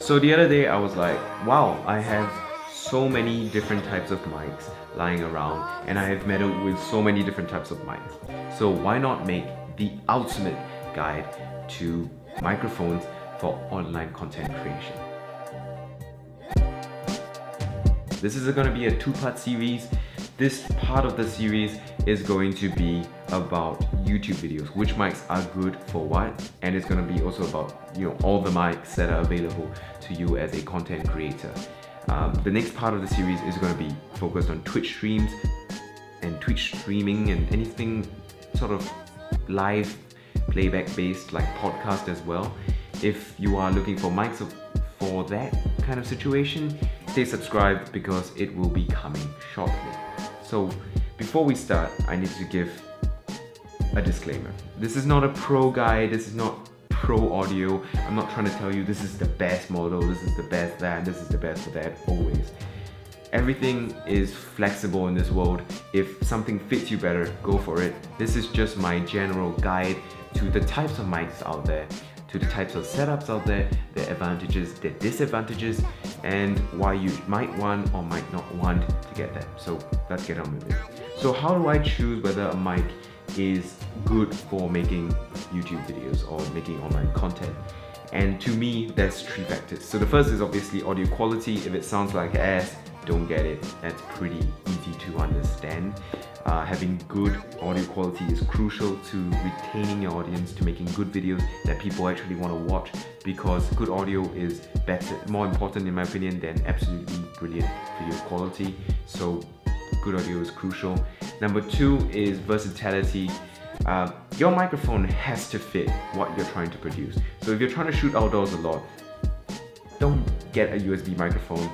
So the other day I was like, wow, I have so many different types of mics lying around and I have meddled with so many different types of mics. So why not make the ultimate guide to microphones for online content creation? This is going to be a two-part series. This part of the series is going to be about YouTube videos, which mics are good for what, and it's going to be also about all the mics that are available to you as a content creator. The next part of the series is going to be focused on Twitch streams and Twitch streaming and anything sort of live playback based like podcast as well. If you are looking for mics for that kind of situation, stay subscribed because it will be coming shortly. So before we start, I need to give a disclaimer. This is not a pro guide, this is not pro audio. I'm not trying to tell you this is the best model, this is the best that, this is the best for that, always. Everything is flexible in this world. If something fits you better, go for it. This is just my general guide to the types of mics out there, to the types of setups out there, their advantages, their disadvantages, and why you might want or might not want to get them. So let's get on with it. So how do I choose whether a mic is good for making YouTube videos or making online content? And to me, there's three factors. So the first is obviously audio quality. If it sounds like ass, don't get it. That's pretty easy to understand. Having good audio quality is crucial to retaining your audience, to making good videos that people actually want to watch, because good audio is better, more important in my opinion than absolutely brilliant video quality. So good audio is crucial. Number two is versatility. Your microphone has to fit what you're trying to produce. So if you're trying to shoot outdoors a lot, don't get a USB microphone.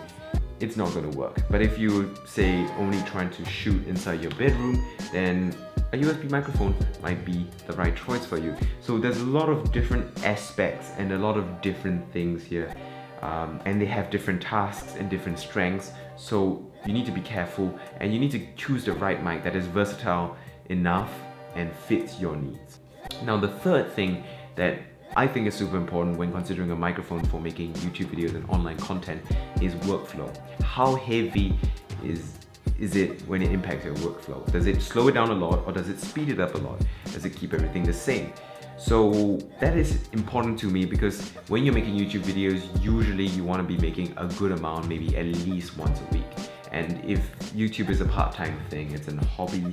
It's not going to work. But if you say only trying to shoot inside your bedroom, then a USB microphone might be the right choice for you. So there's a lot of different aspects and a lot of different things here, and they have different tasks and different strengths. So you need to be careful and you need to choose the right mic that is versatile enough and fits your needs. Now the third thing that I think is super important when considering a microphone for making YouTube videos and online content is workflow. How heavy is it when it impacts your workflow? Does it slow it down a lot or does it speed it up a lot? Does it keep everything the same? So that is important to me because when you're making YouTube videos, usually you want to be making a good amount, maybe at least once a week. And if YouTube is a part-time thing, it's a hobby,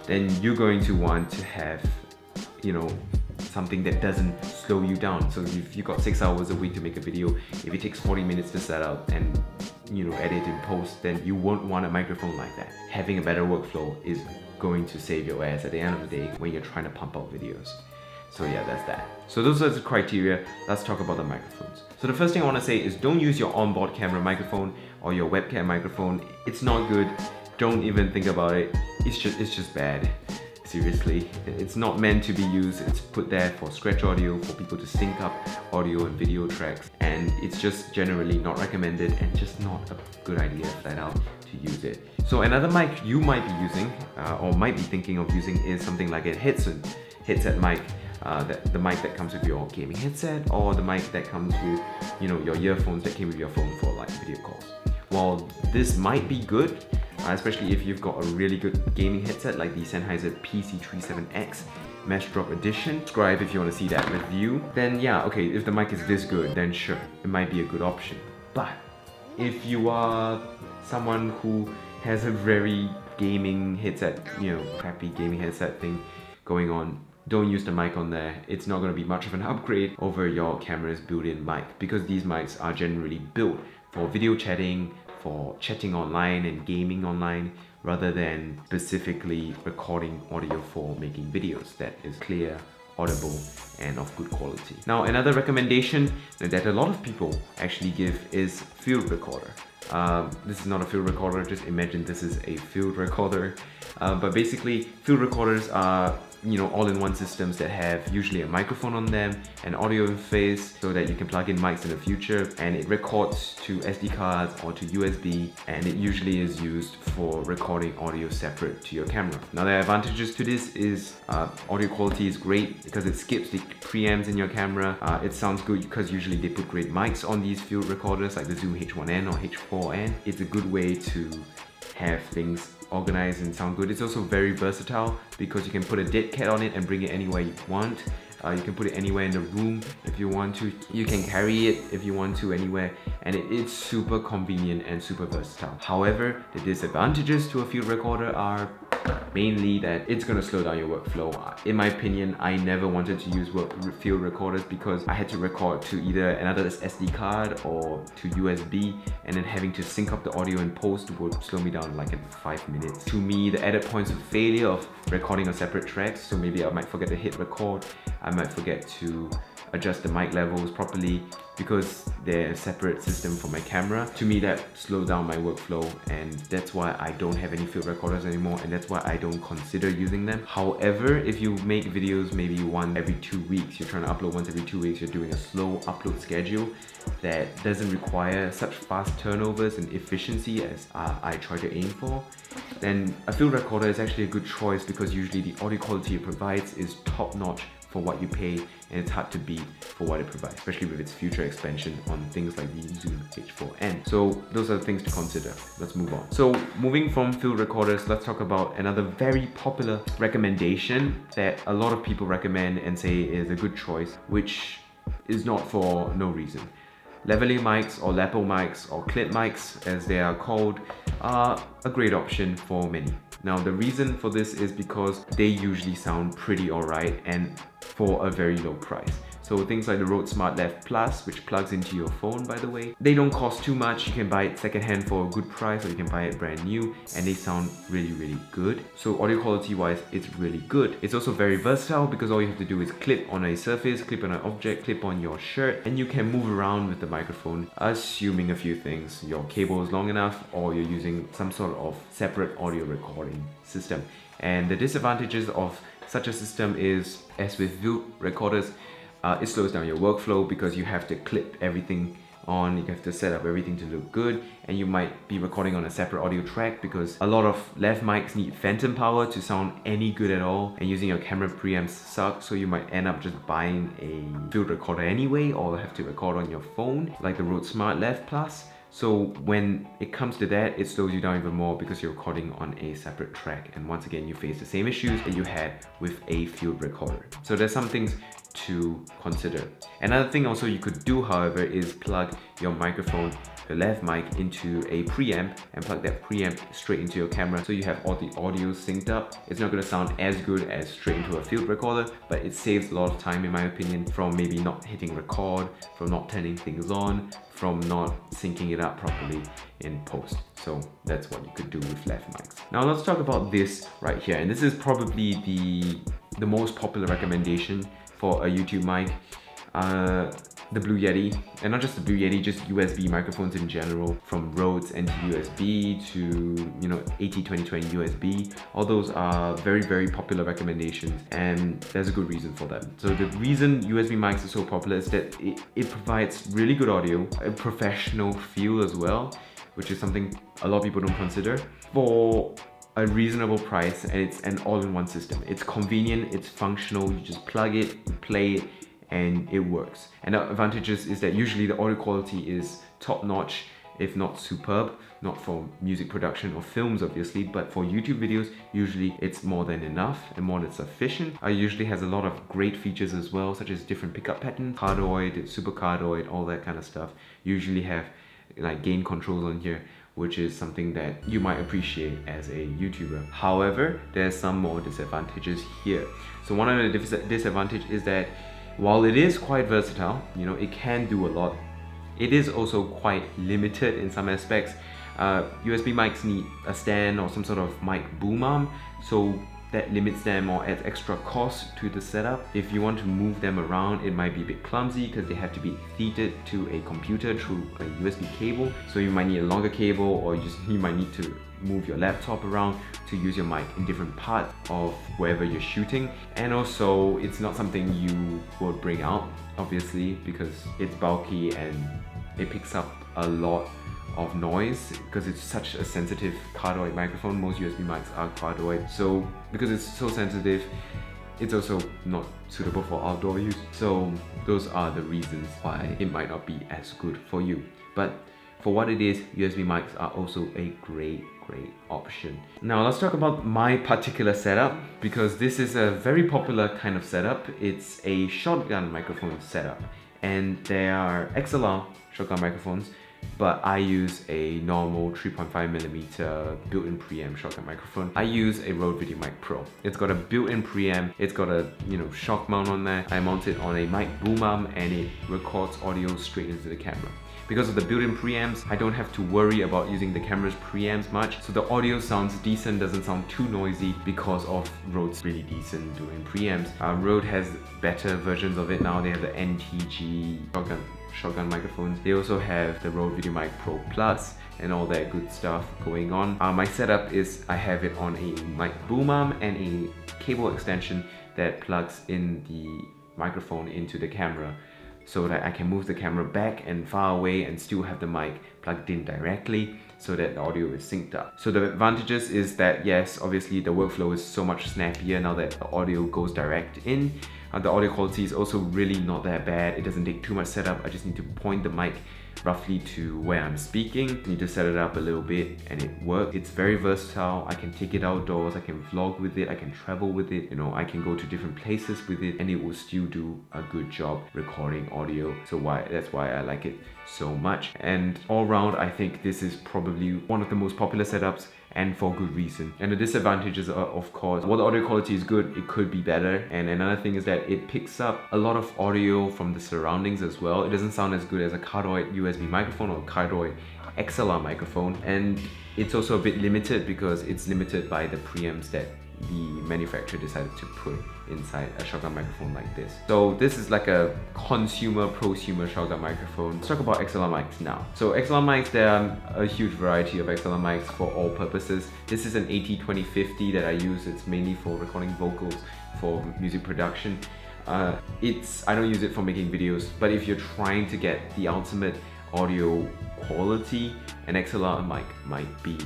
then you're going to want to have, something that doesn't slow you down. So if you've got 6 hours a week to make a video, if it takes 40 minutes to set up and edit and post, then you won't want a microphone like that. Having a better workflow is going to save your ass at the end of the day when you're trying to pump out videos. So yeah, that's that. So those are the criteria. Let's talk about the microphones. So the first thing I want to say is don't use your onboard camera microphone or your webcam microphone. It's not good. Don't even think about it. It's just bad. Seriously, it's not meant to be used. It's put there for scratch audio, for people to sync up audio and video tracks, and it's just generally not recommended and just not a good idea flat out to use it. So another mic you might be using or might be thinking of using is something like a headset mic. The mic that comes with your gaming headset, or the mic that comes with your earphones that came with your phone for like video calls. While this might be good, especially if you've got a really good gaming headset like the Sennheiser PC37X Mesh Drop Edition. Subscribe if you want to see that review. Then yeah, okay, if the mic is this good, then sure, it might be a good option. But if you are someone who has a very gaming headset, crappy gaming headset thing going on, don't use the mic on there. It's not going to be much of an upgrade over your camera's built-in mic, because these mics are generally built for video chatting, for chatting online and gaming online, rather than specifically recording audio for making videos that is clear, audible, and of good quality. Now another recommendation that a lot of people actually give is field recorder. This is not a field recorder, just imagine this is a field recorder. But basically field recorders are all-in-one systems that have usually a microphone on them, an audio interface so that you can plug in mics in the future, and it records to SD cards or to USB, and it usually is used for recording audio separate to your camera. Now the advantages to this is audio quality is great because it skips the preamps in your camera. It sounds good because usually they put great mics on these field recorders like the Zoom H1N or H4N. It's a good way to have things organized and sound good. It's also very versatile because you can put a dead cat on it and bring it anywhere you want. You can put it anywhere in the room if you want to. You can carry it if you want to anywhere, and it's super convenient and super versatile. However, the disadvantages to a field recorder are mainly that it's going to slow down your workflow. In my opinion, I never wanted to use field recorders because I had to record to either another SD card or to USB, and then having to sync up the audio in post would slow me down like in 5 minutes. To me, the added points of failure of recording on separate tracks, so maybe I might forget to hit record, I might forget to adjust the mic levels properly because they're a separate system for my camera. To me, that slowed down my workflow, and that's why I don't have any field recorders anymore, and that's why I don't consider using them. However, if you make videos maybe one every 2 weeks, you're trying to upload once every 2 weeks, you're doing a slow upload schedule that doesn't require such fast turnovers and efficiency as I try to aim for, then a field recorder is actually a good choice because usually the audio quality it provides is top-notch for what you pay, and it's hard to beat for what it provides, especially with its future expansion on things like the Zoom H4N. So those are the things to consider. Let's move on. So moving from field recorders, let's talk about another very popular recommendation that a lot of people recommend and say is a good choice, which is not for no reason. Lavalier mics or lapel mics or clip mics as they are called are a great option for many. Now the reason for this is because they usually sound pretty alright and for a very low price. So things like the Rode SmartLav Plus, which plugs into your phone by the way, they don't cost too much. You can buy it secondhand for a good price, or you can buy it brand new, and they sound really good. So audio quality wise, it's really good. It's also very versatile because all you have to do is clip on a surface, clip on an object, clip on your shirt, and you can move around with the microphone, assuming a few things. Your cable is long enough, or you're using some sort of separate audio recording system. And the disadvantages of such a system is, as with field recorders, it slows down your workflow because you have to clip everything on, you have to set up everything to look good, and you might be recording on a separate audio track because a lot of lav mics need phantom power to sound any good at all, and using your camera preamps suck, so you might end up just buying a field recorder anyway, or have to record on your phone like the Rode SmartLav Plus. So when it comes to that, it slows you down even more because you're recording on a separate track, and once again you face the same issues that you had with a field recorder. So there's some things to consider. Another thing also you could do, however, is plug your microphone, the lav mic, into a preamp and plug that preamp straight into your camera, so you have all the audio synced up. It's not going to sound as good as straight into a field recorder, but it saves a lot of time in my opinion, from maybe not hitting record, from not turning things on, from not syncing it up properly in post. So that's what you could do with lav mics. Now let's talk about this right here, and this is probably the most popular recommendation for a YouTube mic, the Blue Yeti, and not just the Blue Yeti, just USB microphones in general, from Rode's NT-USB to AT2020 USB. All those are very popular recommendations, and there's a good reason for them. So the reason USB mics are so popular is that it provides really good audio, a professional feel as well, which is something a lot of people don't consider, for a reasonable price, and it's an all-in-one system. It's convenient, it's functional, you just plug it, you play it, and it works. And the advantages is that usually the audio quality is top-notch, if not superb, not for music production or films obviously, but for YouTube videos, usually it's more than enough and more than sufficient. It usually has a lot of great features as well, such as different pickup patterns, cardioid, super cardioid, all that kind of stuff. Usually have like gain controls on here, which is something that you might appreciate as a YouTuber. However, there's some more disadvantages here. So one of the disadvantages is that while it is quite versatile, it can do a lot, it is also quite limited in some aspects. USB mics need a stand or some sort of mic boom arm, so that limits them or adds extra cost to the setup. If you want to move them around, it might be a bit clumsy because they have to be tethered to a computer through a USB cable. So you might need a longer cable, or you might need to move your laptop around to use your mic in different parts of wherever you're shooting. And also, it's not something you would bring out, obviously, because it's bulky and it picks up a lot of noise because it's such a sensitive cardioid microphone. Most USB mics are cardioid, so because it's so sensitive, it's also not suitable for outdoor use. So those are the reasons why it might not be as good for you. But for what it is, USB mics are also a great option. Now let's talk about my particular setup, because this is a very popular kind of setup. It's a shotgun microphone setup, and there are XLR shotgun microphones, but I use a normal 3.5mm built-in preamp shotgun microphone. I use a Rode VideoMic Pro. It's got a built-in preamp, it's got a shock mount on there. I mount it on a mic boom arm and it records audio straight into the camera. Because of the built-in preamps, I don't have to worry about using the camera's preamps much, so the audio sounds decent, doesn't sound too noisy because of Rode's really decent built-in preamps. Rode has better versions of it now. They have the NTG shotgun microphones. They also have the Rode VideoMic Pro Plus and all that good stuff going on. My setup is I have it on a mic boom arm and a cable extension that plugs in the microphone into the camera, so that I can move the camera back and far away and still have the mic plugged in directly so that the audio is synced up. So the advantages is that, yes, obviously the workflow is so much snappier now that the audio goes direct in. The audio quality is also really not that bad. It doesn't take too much setup. I just need to point the mic roughly to where I'm speaking. I need to set it up a little bit and it works. It's very versatile. I can take it outdoors, I can vlog with it, I can travel with it, I can go to different places with it, and it will still do a good job recording audio. So that's why I like it so much. And all around, I think this is probably one of the most popular setups, and for good reason. And the disadvantages are, of course, while the audio quality is good, it could be better. And another thing is that it picks up a lot of audio from the surroundings as well. It doesn't sound as good as a cardioid USB microphone or cardioid XLR microphone. And it's also a bit limited because it's limited by the preamps that the manufacturer decided to put inside a shotgun microphone like this. So this is like a prosumer shotgun microphone. Let's talk about XLR mics now. So XLR mics, there are a huge variety of XLR mics for all purposes. This is an AT2050 that I use. It's mainly for recording vocals for music production. I don't use it for making videos, but if you're trying to get the ultimate audio quality, an XLR mic might be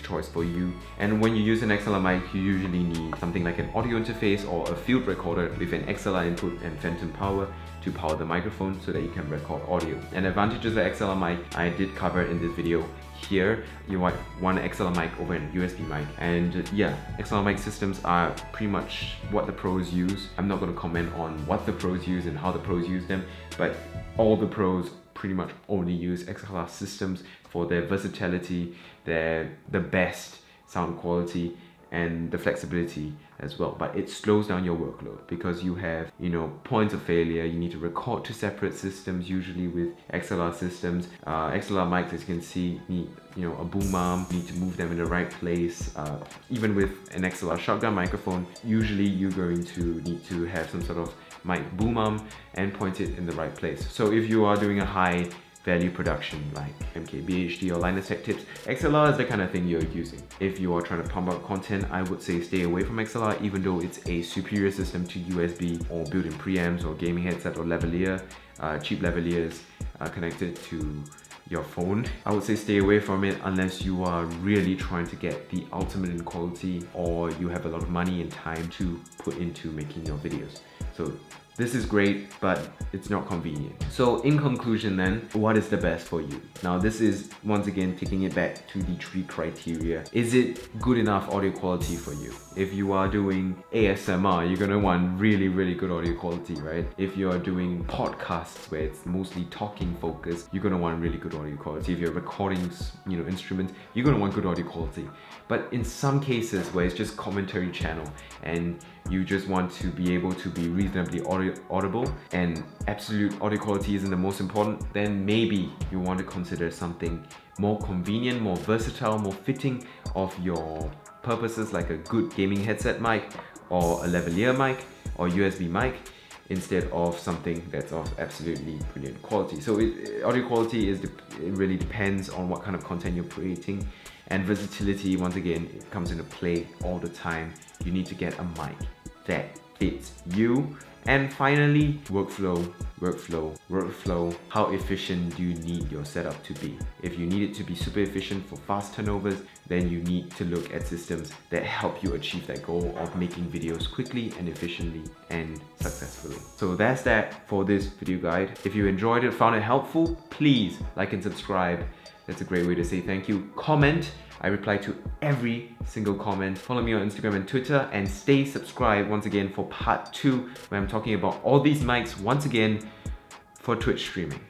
choice for you. And when you use an XLR mic, you usually need something like an audio interface or a field recorder with an XLR input and phantom power to power the microphone so that you can record audio. And advantages of XLR mic, I did cover in this video here. You might want an XLR mic over an USB mic, and yeah, XLR mic systems are pretty much what the pros use. I'm not going to comment on what the pros use and how the pros use them, but all the pros pretty much only use XLR systems for their versatility, the best sound quality, and the flexibility as well. But it slows down your workload because you have, points of failure. You need to record to separate systems, usually with XLR systems. XLR mics, as you can see, need a boom arm. You need to move them in the right place. Even with an XLR shotgun microphone, usually you're going to need to have some sort of mic boom arm and point it in the right place. So if you are doing a high value production like MKBHD or Linus Tech Tips, XLR is the kind of thing you're using. If you are trying to pump out content, I would say stay away from XLR, even though it's a superior system to USB or built-in preamps or gaming headset or lavalier, cheap lavaliers connected to your phone. I would say stay away from it unless you are really trying to get the ultimate in quality, or you have a lot of money and time to put into making your videos. So this is great, but it's not convenient. So in conclusion then, what is the best for you? Now this is, once again, taking it back to the 3 criteria. Is it good enough audio quality for you? If you are doing ASMR, you're gonna want really, really good audio quality, right? If you are doing podcasts where it's mostly talking focused, you're gonna want really good audio quality. If you're recording, instruments, you're gonna want good audio quality. But in some cases where it's just commentary channel and you just want to be able to be reasonably audible and absolute audio quality isn't the most important, then maybe you want to consider something more convenient, more versatile, more fitting of your purposes like a good gaming headset mic or a lavalier mic or USB mic, instead of something that's of absolutely brilliant quality. So audio quality it really depends on what kind of content you're creating, and versatility, once again, it comes into play all the time. You need to get a mic that fits you. And finally, workflow. How efficient do you need your setup to be? If you need it to be super efficient for fast turnovers, then you need to look at systems that help you achieve that goal of making videos quickly and efficiently and successfully. So that's that for this video guide. If you enjoyed it, found it helpful, please like and subscribe. That's a great way to say thank you. Comment. I reply to every single comment. Follow me on Instagram and Twitter, and stay subscribed once again for part 2, where I'm talking about all these mics once again for Twitch streaming.